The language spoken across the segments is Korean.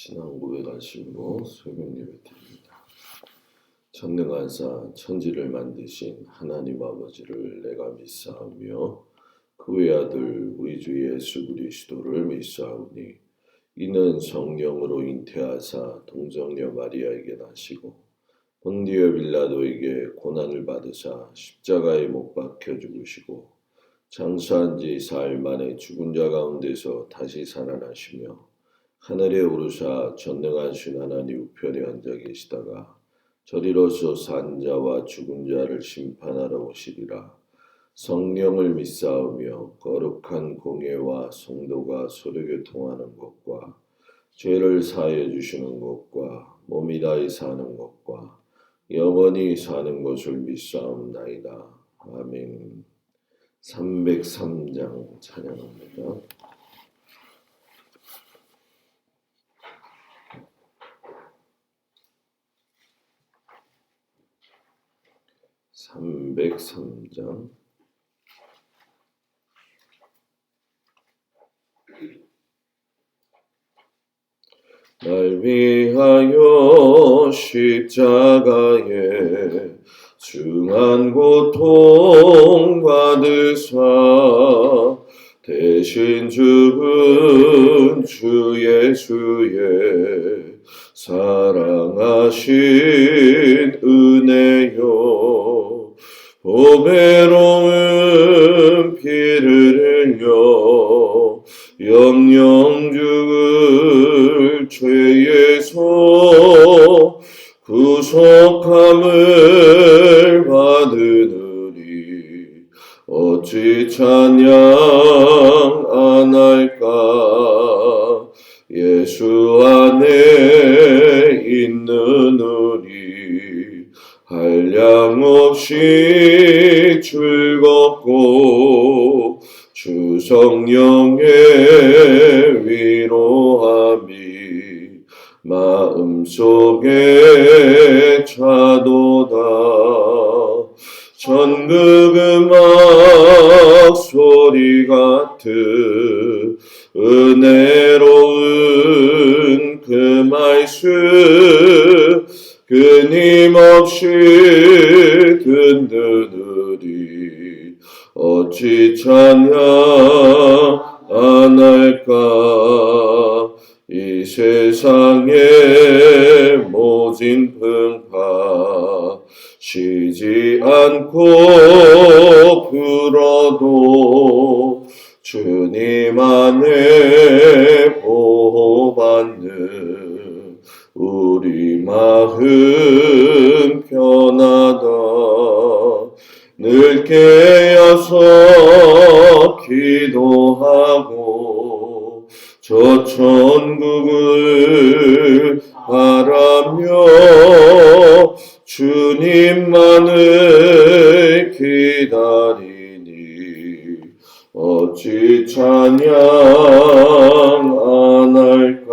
신앙고백 하심으로 새벽 예배 드립니다. 전능하사 천지를 만드신 하나님 아버지를 내가 믿사오며 그 외아들 우리 주 예수 그리스도를 믿사오니 이는 성령으로 잉태하사 동정녀 마리아에게 나시고 본디오 빌라도에게 고난을 받으사 십자가에 못 박혀 죽으시고 장사한 지 사흘 만에 죽은 자 가운데서 다시 살아나시며 하늘에 오르사 전능하신 하나님 우편에 앉아 계시다가 저리로서 산 자와 죽은 자를 심판하러 오시리라. 성령을 믿사오며 거룩한 공예와 성도가 서로 교통하는 것과 죄를 사하여 주시는 것과 몸이 다히 사는 것과 영원히 사는 것을 믿사옵나이다. 아멘. 303장 찬양합니다. (303장) 날 위하여 십자가에 중한 고통 받으사 대신 죽은 주 예수의 사랑하신 은혜요 보배로운 피를 흘려 영영 죽을 죄에서 구속함을 받으느니 어찌 찬양 안 할까. 예수 안에 있는 우리 한량없이 즐겁고 주 성령의 위로함이 마음속에 차도다. 전국 음악 소리 같은 은혜로운 그 말씀 끊임없이 듣느니 어찌 찬양 안 할까. 이 세상의 모진 풍파 쉬지 않고 불어도 주님 안에 보호받는 우리 마음 편하다. 늘 깨어서 기도하고 저 천국을 바라며 주님만을 기다리니 어찌 찬양 안 할까.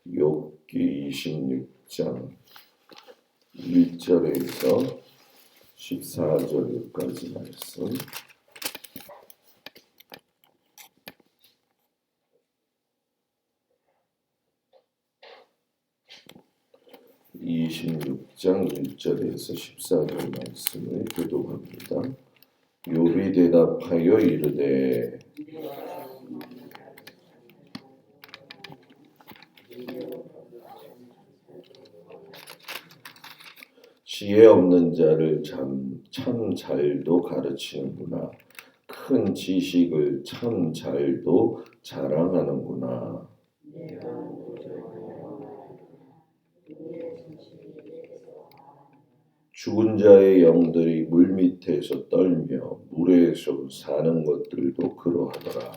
욥기 26장 1절에서 14절까지 말씀. 26장 1절에서 14절 말씀을 교독합니다. 욥이 대답하여 이르되 지혜 없는 자를 참 잘도 가르치는구나. 큰 지식을 참 잘도 자랑하는구나. 죽은 자의 영들이 물밑에서 떨며 물에서 사는 것들도 그러하더라.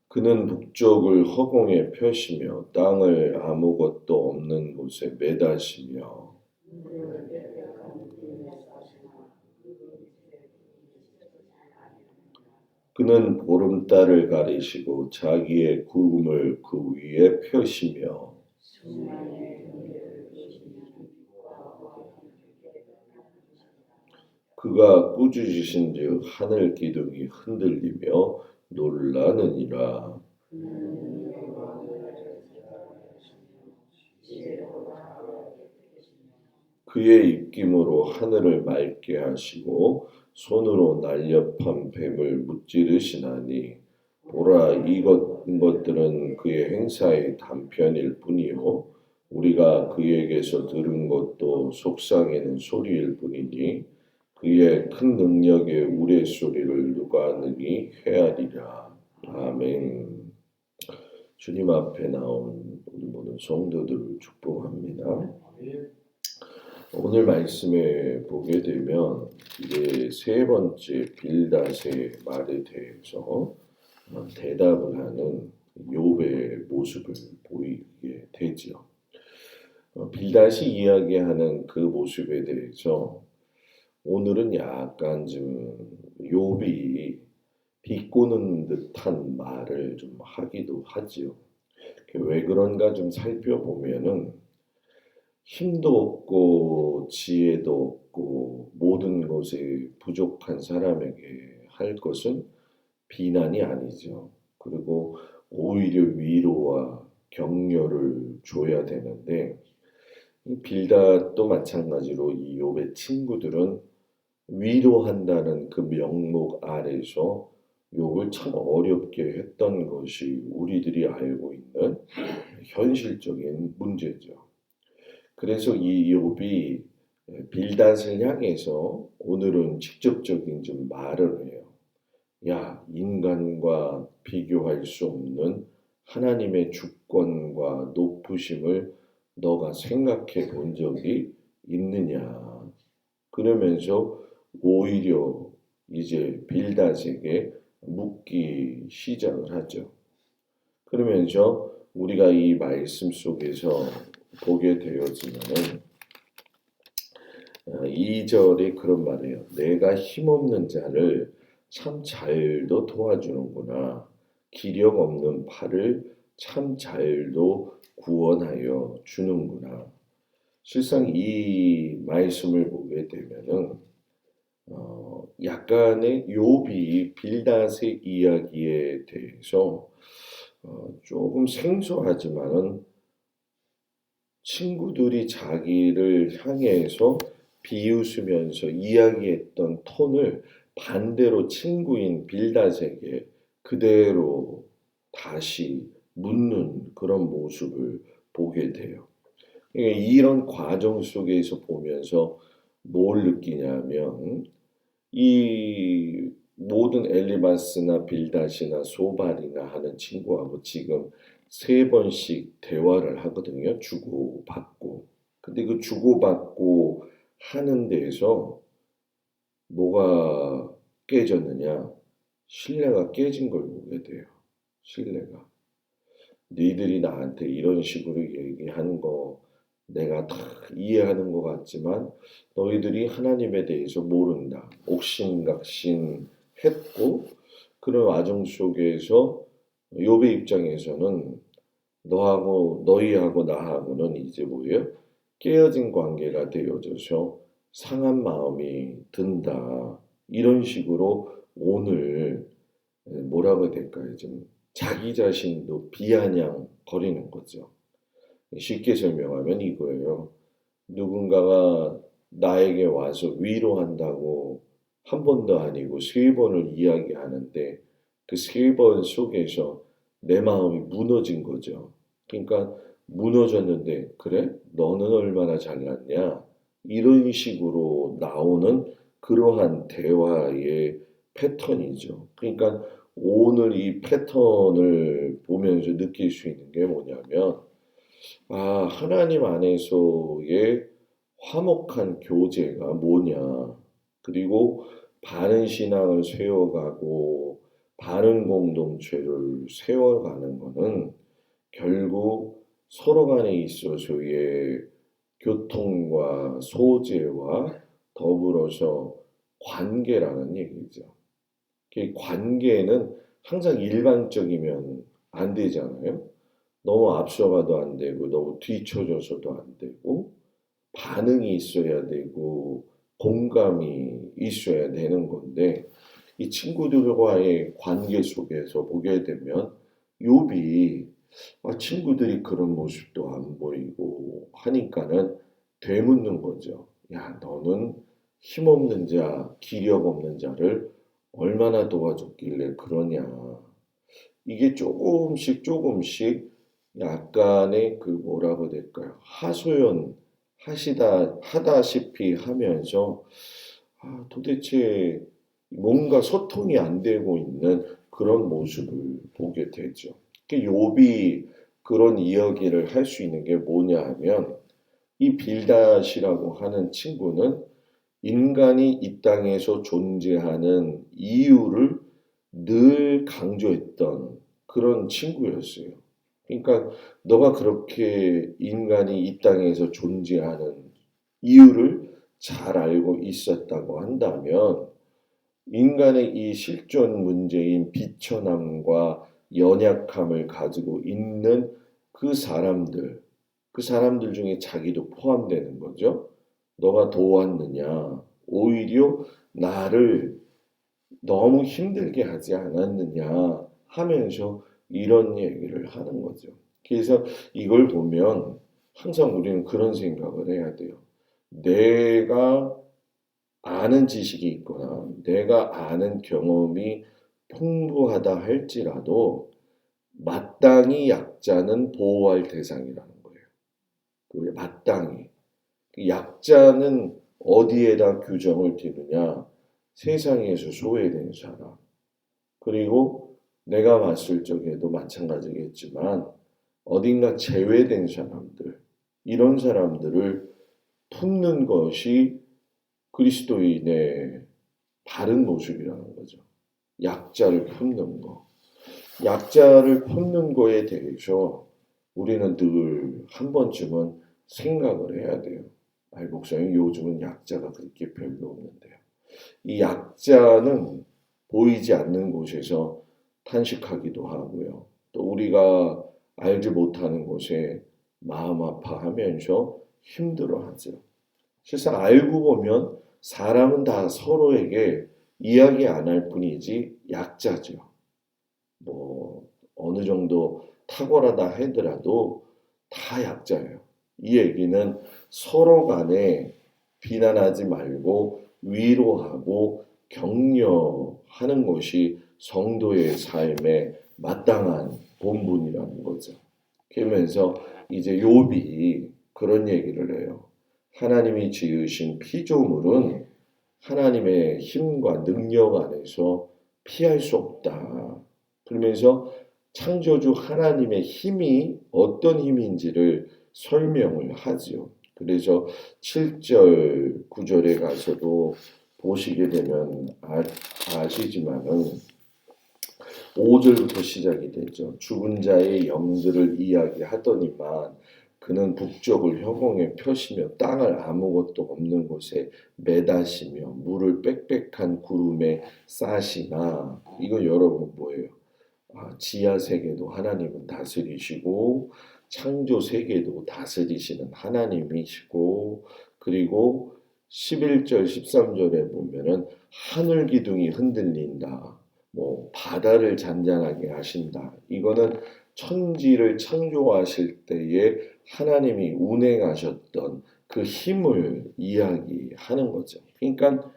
그는 북쪽을 허공에 펴시며 땅을 아무것도 없는 곳에 매다시며 그는 보름달을 가리시고 자기의 구름을 그 위에 펴시며 그가 꾸짖으신즉 하늘 기둥이 흔들리며 놀라느니라. 그의 입김으로 하늘을 맑게 하시고 손으로 날렵한 뱀을 무찌르시나니 보라 이것들은 그의 행사의 단편일 뿐이요 우리가 그에게서 들은 것도 속삭이는 소리일 뿐이니 그의 큰 능력의 우레소리를 누가 능히 헤아리랴. 아멘. 주님 앞에 나온 우리 모든 성도들을 축복합니다. 오늘 말씀에 보게 되면 이제 세 번째 빌닷의 말에 대해서 대답을 하는 욥의 모습을 보이게 되죠. 빌닷이 이야기하는 그 모습에 대해서 오늘은 약간 좀 욥이 비꼬는 듯한 말을 좀 하기도 하지요. 왜 그런가 좀 살펴보면은 힘도 없고 지혜도 없고 모든 것에 부족한 사람에게 할 것은 비난이 아니죠. 그리고 오히려 위로와 격려를 줘야 되는데 이 빌닷도 마찬가지로 이 욥의 친구들은 위로한다는 그 명목 아래서 욥을 참 어렵게 했던 것이 우리들이 알고 있는 현실적인 문제죠. 그래서 이 욥이 빌닷을 향해서 오늘은 직접적인 좀 말을 해요. 야, 인간과 비교할 수 없는 하나님의 주권과 높으심을 너가 생각해 본 적이 있느냐. 그러면서 오히려 이제 빌닷에게 묻기 시작을 하죠. 그러면서 우리가 이 말씀 속에서 보게 되어지면은 2절에 그런 말이에요. 내가 힘없는 자를 참 잘도 도와주는구나. 기력 없는 팔을 참 잘도 구원하여 주는구나. 실상 이 말씀을 보게 되면은 약간의 욥이 빌닷의 이야기에 대해서 조금 생소하지만은 친구들이 자기를 향해서 비웃으면서 이야기했던 톤을 반대로 친구인 빌닷에게 그대로 다시 묻는 그런 모습을 보게 돼요. 이런 과정 속에서 보면서 뭘 느끼냐면 이 모든 엘리바스나 빌닷이나 소발이나 하는 친구하고 지금 세 번씩 대화를 하거든요. 주고받고. 근데 그 주고받고 하는 데에서 뭐가 깨졌느냐? 신뢰가 깨진 걸 보게 돼요. 신뢰가. 너희들이 나한테 이런 식으로 얘기하는 거 내가 다 이해하는 것 같지만 너희들이 하나님에 대해서 모른다. 옥신각신 했고 그런 와중 속에서 욥의 입장에서는 너희하고 나하고는 이제 뭐예요? 깨어진 관계가 되어져서 상한 마음이 든다. 이런 식으로 오늘 뭐라고 해야 될까요? 좀 자기 자신도 비아냥거리는 거죠. 쉽게 설명하면 이거예요. 누군가가 나에게 와서 위로한다고 한 번도 아니고 세 번을 이야기하는데 그 세 번 속에서 내 마음이 무너진 거죠. 그러니까 무너졌는데 그래? 너는 얼마나 잘났냐? 이런 식으로 나오는 그러한 대화의 패턴이죠. 그러니까 오늘 이 패턴을 보면서 느낄 수 있는 게 뭐냐면 하나님 안에서의 화목한 교제가 뭐냐. 그리고 바른 신앙을 세워가고 바른 공동체를 세워가는 것은 결국 서로 간에 있어서의 교통과 소재와 더불어서 관계라는 얘기죠. 그 관계는 항상 일방적이면 안 되잖아요. 너무 앞서가도 안 되고 너무 뒤쳐져서도 안 되고 반응이 있어야 되고 공감이 있어야 되는 건데 이 친구들과의 관계 속에서 보게 되면 욥이 친구들이 그런 모습도 안 보이고 하니까는 되묻는 거죠. 야, 너는 힘없는 자, 기력 없는 자를 얼마나 도와줬길래 그러냐. 이게 조금씩 조금씩 약간의 그 뭐라고 해야 될까요? 하소연 하다시피 하면서 도대체 뭔가 소통이 안 되고 있는 그런 모습을 보게 되죠. 욥이 그런 이야기를 할 수 있는 게 뭐냐 하면 이 빌닷이라고 하는 친구는 인간이 이 땅에서 존재하는 이유를 늘 강조했던 그런 친구였어요. 그러니까 너가 그렇게 인간이 이 땅에서 존재하는 이유를 잘 알고 있었다고 한다면 인간의 이 실존 문제인 비천함과 연약함을 가지고 있는 그 사람들 중에 자기도 포함되는 거죠. 너가 도왔느냐? 오히려 나를 너무 힘들게 하지 않았느냐 하면서 이런 얘기를 하는 거죠. 그래서 이걸 보면 항상 우리는 그런 생각을 해야 돼요. 내가 아는 지식이 있거나 내가 아는 경험이 풍부하다 할지라도 마땅히 약자는 보호할 대상이라는 거예요. 그 마땅히. 약자는 어디에다 규정을 두느냐? 세상에서 소외된 사람. 그리고 내가 봤을 적에도 마찬가지겠지만 어딘가 제외된 사람들. 이런 사람들을 품는 것이 그리스도인의 바른 모습이라는 거죠. 약자를 품는 거. 약자를 품는 거에 대해서 우리는 늘 한 번쯤은 생각을 해야 돼요. 목사님 요즘은 약자가 그렇게 별로 없는데요. 이 약자는 보이지 않는 곳에서 탄식하기도 하고요. 또 우리가 알지 못하는 곳에 마음 아파하면서 힘들어하죠. 실상 알고 보면 사람은 다 서로에게 이야기 안 할 뿐이지 약자죠. 뭐 어느 정도 탁월하다 하더라도 다 약자예요. 이 얘기는 서로 간에 비난하지 말고 위로하고 격려하는 것이 성도의 삶에 마땅한 본분이라는 거죠. 그러면서 이제 욥이 그런 얘기를 해요. 하나님이 지으신 피조물은 하나님의 힘과 능력 안에서 피할 수 없다. 그러면서 창조주 하나님의 힘이 어떤 힘인지를 설명을 하지요. 그래서 7절, 9절에 가서도 보시게 되면 아시지만은 5절부터 시작이 되죠. 죽은 자의 영들을 이야기하더니만 그는 북쪽을 허공에 펴시며 땅을 아무것도 없는 곳에 매다시며 물을 빽빽한 구름에 싸시나. 이거 여러분 뭐예요? 지하 세계도 하나님은 다스리시고 창조 세계도 다스리시는 하나님이시고 그리고 11절 13절에 보면은 하늘 기둥이 흔들린다. 뭐 바다를 잔잔하게 하신다. 이거는 천지를 창조하실 때에 하나님이 운행하셨던 그 힘을 이야기하는 거죠. 그러니까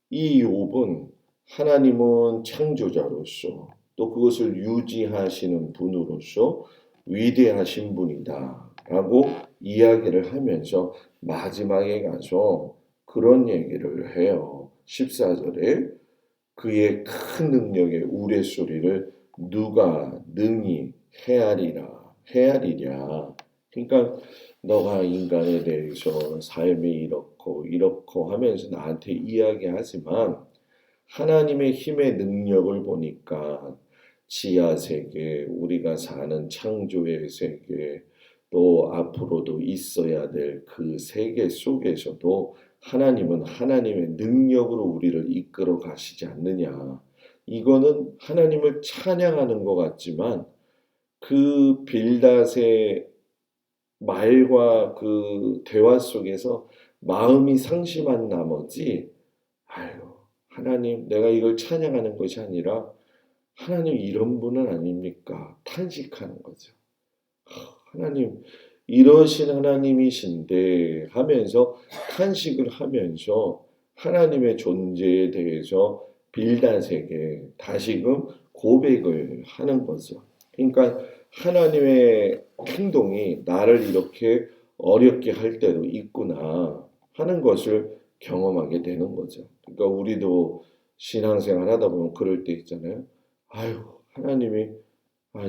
이 욥은 하나님은 창조자로서 또 그것을 유지하시는 분으로서 위대하신 분이다라고 이야기를 하면서 마지막에 가서 그런 얘기를 해요. 14절에 그의 큰 능력의 우레소리를 누가 능히 헤아리랴. 그러니까 너가 인간에 대해서 삶이 이렇고 하면서 나한테 이야기하지만 하나님의 힘의 능력을 보니까 지하 세계, 우리가 사는 창조의 세계, 또 앞으로도 있어야 될 그 세계 속에서도 하나님은 하나님의 능력으로 우리를 이끌어 가시지 않느냐. 이거는 하나님을 찬양하는 것 같지만 그 빌닷의 말과 그 대화 속에서 마음이 상심한 나머지 아유 하나님 내가 이걸 찬양하는 것이 아니라 하나님 이런 분은 아닙니까? 탄식하는 거죠. 하나님 이러신 하나님이신데 하면서 탄식을 하면서 하나님의 존재에 대해서 빌닷에게 다시금 고백을 하는 거죠. 그러니까 하나님의 행동이 나를 이렇게 어렵게 할 때도 있구나 하는 것을 경험하게 되는 거죠. 그러니까 우리도 신앙생활 하다 보면 그럴 때 있잖아요. 아유, 하나님이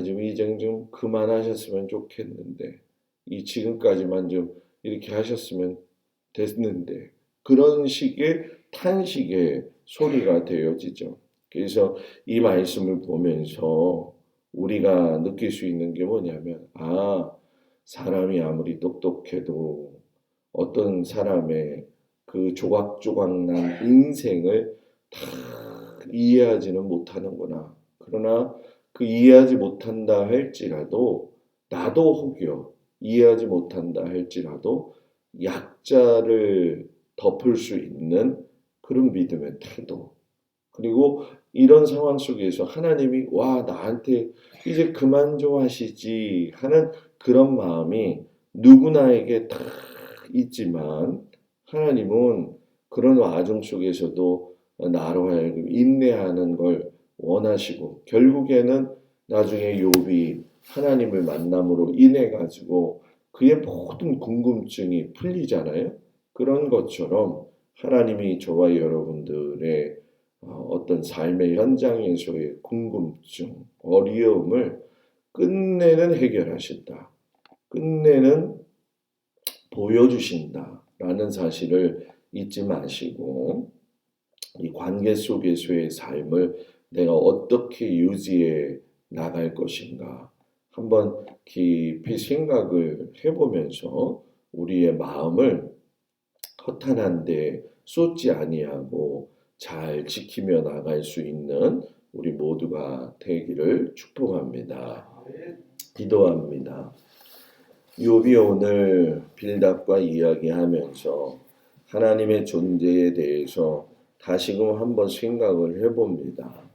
좀 이제 좀 그만하셨으면 좋겠는데 이 지금까지만 좀 이렇게 하셨으면 됐는데 그런 식의 탄식의 소리가 되어지죠. 그래서 이 말씀을 보면서 우리가 느낄 수 있는 게 뭐냐면 사람이 아무리 똑똑해도 어떤 사람의 그 조각조각난 인생을 다 이해하지는 못하는구나. 그러나 그 이해하지 못한다 할지라도 나도 혹여 이해하지 못한다 할지라도 약자를 덮을 수 있는 그런 믿음의 태도. 그리고 이런 상황 속에서 하나님이 나한테 이제 그만 좀 하시지 하는 그런 마음이 누구나에게 다 있지만 하나님은 그런 와중 속에서도 나로 하여금 인내하는 걸 원하시고 결국에는 나중에 욥이 하나님을 만남으로 인해 가지고 그의 모든 궁금증이 풀리잖아요. 그런 것처럼 하나님이 저와 여러분들의 어떤 삶의 현장에서의 궁금증, 어려움을 끝내는 해결하신다. 끝내는 보여주신다라는 사실을 잊지 마시고 이 관계 속에서의 삶을 내가 어떻게 유지해 나갈 것인가 한번 깊이 생각을 해보면서 우리의 마음을 허탄한 데 쏟지 아니하고 잘 지키며 나갈 수 있는 우리 모두가 되기를 축복합니다. 기도합니다. 욥이 오늘 빌닷과 이야기하면서 하나님의 존재에 대해서 다시금 한번 생각을 해봅니다.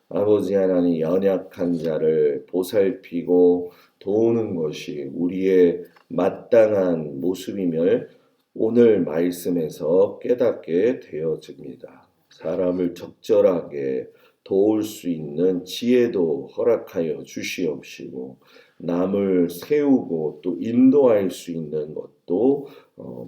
아버지 하나님 연약한 자를 보살피고 도우는 것이 우리의 마땅한 모습임을 오늘 말씀에서 깨닫게 되어집니다. 사람을 적절하게 도울 수 있는 지혜도 허락하여 주시옵시고 남을 세우고 또 인도할 수 있는 것도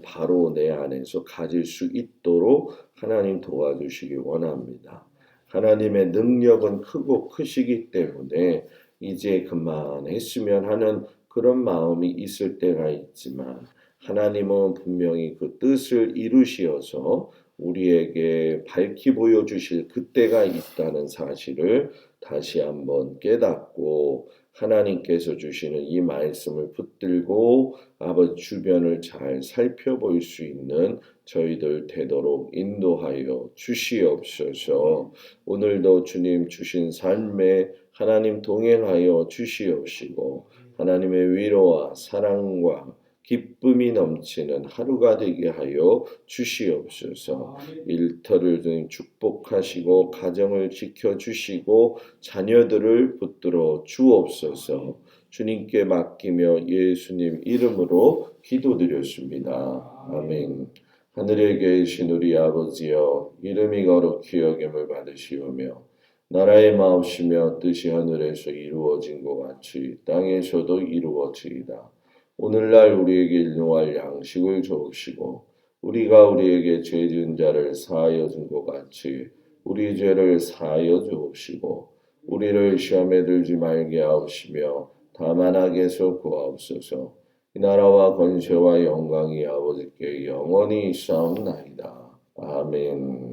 바로 내 안에서 가질 수 있도록 하나님 도와주시기 원합니다. 하나님의 능력은 크고 크시기 때문에 이제 그만했으면 하는 그런 마음이 있을 때가 있지만 하나님은 분명히 그 뜻을 이루시어서 우리에게 밝히 보여주실 그때가 있다는 사실을 다시 한번 깨닫고 하나님께서 주시는 이 말씀을 붙들고 아버지 주변을 잘 살펴볼 수 있는 저희들 되도록 인도하여 주시옵소서. 오늘도 주님 주신 삶에 하나님 동행하여 주시옵시고 하나님의 위로와 사랑과 기쁨이 넘치는 하루가 되게 하여 주시옵소서. 일터를 축복하시고 가정을 지켜주시고 자녀들을 붙들어 주옵소서. 주님께 맡기며 예수님 이름으로 기도드렸습니다. 아멘. 하늘에 계신 우리 아버지여 이름이 거룩히 여김을 받으시오며 나라의 마옵시며 뜻이 하늘에서 이루어진 것 같이 땅에서도 이루어지이다. 오늘날 우리에게 일용할 양식을 주옵시고 우리가 우리에게 죄 지은 자를 사하여 준 것 같이 우리 죄를 사하여 주옵시고 우리를 시험에 들지 말게 하옵시며 다만 악에서 구하옵소서. 이 나라와 권세와 영광이 아버지께 영원히 있사옵나이다. 아멘.